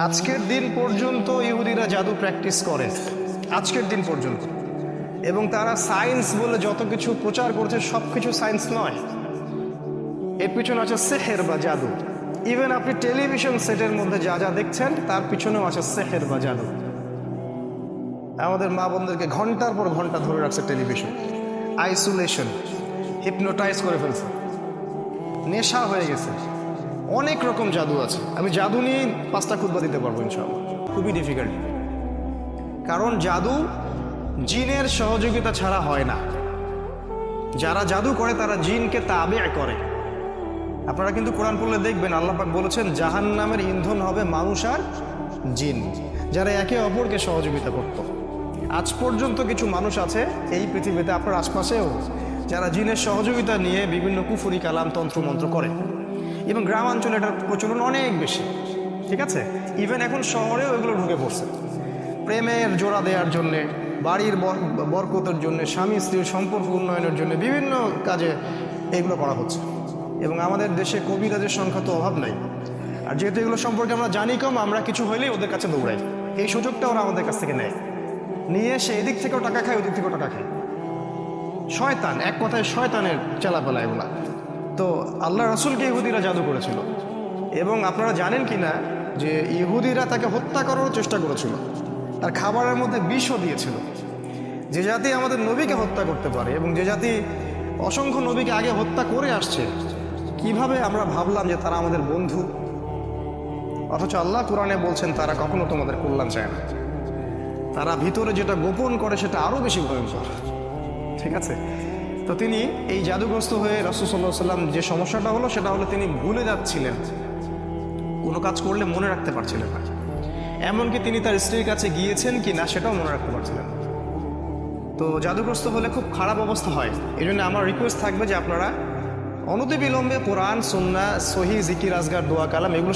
আজকের দিন পর্যন্ত ইহুদিরা জাদু প্র্যাকটিস করে, আজকের দিন পর্যন্ত। এবং তারা সায়েন্স বলে যত কিছু প্রচার করছে সব কিছু সায়েন্স নয়, এর পিছনে আছে সেহের বা জাদু। ইভেন আপনি টেলিভিশন সেটের মধ্যে যা যা দেখছেন তার পিছনেও আছে সেহের বা জাদু। আমাদের মা বোনদেরকে ঘন্টার পর ঘন্টা ধরে রাখছে টেলিভিশন, আইসোলেশন, হিপনোটাইজ করে ফেলছে, নেশা হয়ে গেছে। অনেক রকম জাদু আছে, আমি জাদু নিয়ে 5টা খুতবা দিতে পারবো ইনশাআল্লাহ, খুবই ডিফিকাল্ট। কারণ জাদু জিনের সহযোগিতা ছাড়া হয় না। যারা জাদু করে তারা জিনকে তাবে করে। আপনারা কিন্তু কোরআন পড়লে দেখবেন আল্লাহ পাক বলেছেন জাহান্নামের ইন্ধন হবে মানুষ আর জিন, যারা একে অপরকে সহযোগিতা করত। আজ পর্যন্ত কিছু মানুষ আছে এই পৃথিবীতে, আপনার আশপাশেও, যারা জিনের সহযোগিতা নিয়ে বিভিন্ন কুফরি কালাম তন্ত্রমন্ত্র করে। এবং গ্রামাঞ্চলে এটার প্রচলন অনেক বেশি, ঠিক আছে? ইভেন এখন শহরেও এগুলো ঢুকে পড়ছে। প্রেমের জোড়া দেওয়ার জন্যে, বাড়ির বরকতের জন্য, স্বামী স্ত্রীর সম্পর্ক উন্নয়নের জন্য বিভিন্ন কাজে এগুলো করা হচ্ছে। এবং আমাদের দেশে কবিরাজের সংখ্যা তো অভাব নাই। আর যেহেতু এগুলো সম্পর্কে আমরা জানি কম, আমরা কিছু হইলেই ওদের কাছে দৌড়াই। এই সুযোগটা ওরা আমাদের কাছ থেকে নেয়, নিয়ে সে এদিক থেকেও টাকা খায়, ওদিক থেকেও টাকা খায়। শয়তান, এক কথায় শয়তানের চেলাপেলা এগুলা। তো আল্লাহ রসুলকে ইহুদিরা জাদু করেছিল। এবং আপনারা জানেন কি না যে ইহুদিরা তাকে হত্যা করার চেষ্টা করেছিল, তার খাবারের মধ্যে বিষও দিয়েছিল। যে জাতি আমাদের নবীকে হত্যা করতে পারে এবং যে জাতি অসংখ্য নবীকে আগে হত্যা করে আসছে, কিভাবে আমরা ভাবলাম যে তারা আমাদের বন্ধু? অথচ আল্লাহ কোরআনে বলছেন তারা কখনো তোমাদের কল্যাণ চায় না, তারা ভিতরে যেটা গোপন করে সেটা আরো বেশি ভয়ঙ্কর, ঠিক আছে? তো তিনি এই জাদুগ্রস্ত হয়ে রাসূল সাল্লাল্লাহু আলাইহি ওয়াসাল্লাম যে সমস্যাটা হলো সেটা হলো তিনি ভুলে যাচ্ছিলেন, কোনো কাজ করলে মনে রাখতে পারছিলেন না। এমনকি তিনি তার স্ত্রীর কাছে গিয়েছেন কি না সেটাও মনে রাখতে পারছিলেন না। তো জাদুগ্রস্ত হলে খুব খারাপ অবস্থা হয়। এই জন্য আমার রিকোয়েস্ট থাকবে যে আপনারা অনতিবিলম্বে কোরআন, সুন্নাহ, সহিহ, জিকির, আজগার, দোয়া, কালাম এগুলো